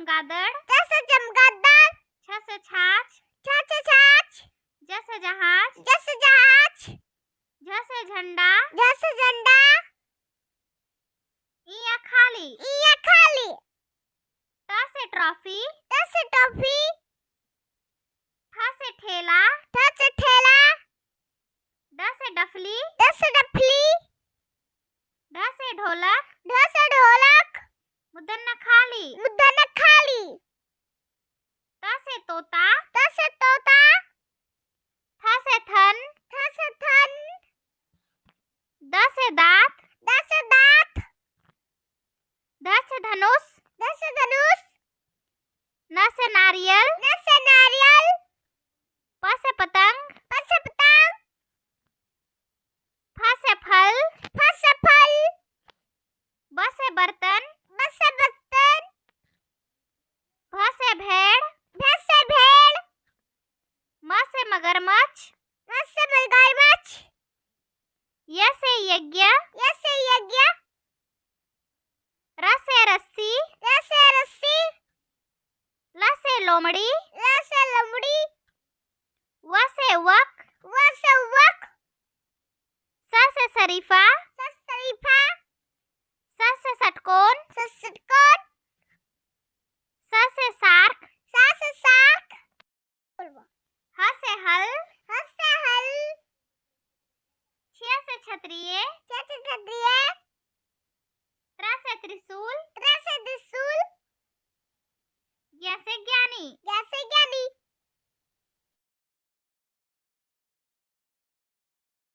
चमगादड़, च से चमगादड़, छ से छाछ, छ से छाछ, ज से जहाज, ज से जहाज, झ से झंडा, झ से झंडा, ई खाली, ई खाली, ट से ट्रॉफी, ट से टॉफी, ठ से ठेला, ठ से ठेला, ड से डफली, ड से डफली, ढ से ढोलक, ढ से ढोलक, मुदन्न खाली, मुद्दन खाली, त से तोता, त से तोता, थ से थन, थ से थन, द से दांत, द से दांत, ध से धनुष, ध से धनुष, न से नारियल, न से नारियल, प से पतंग, प से पतंग, फ से फल, फ से फल, ब से बर्तन, ब से बर्तन, भ से भेड़, भ से भेड़, म से मगरमच्छ, म से मगरमच्छ, य से यज्ञ, य से यज्ञ, र से रस्सी, र से रस्सी, ल से लोमड़ी, ल से लमड़ी, व से वक, व से वक, स से शरीफा, स शरीफा, स से षटकोण, स षटकोण, स से सार्क, स से सार्क, ह से हल, ह से हल, छ से क्षत्रिय, छ से क्षत्रिय, त्र से त्रिशूल, त्र से त्रिशूल, ज्ञ से ज्ञानी।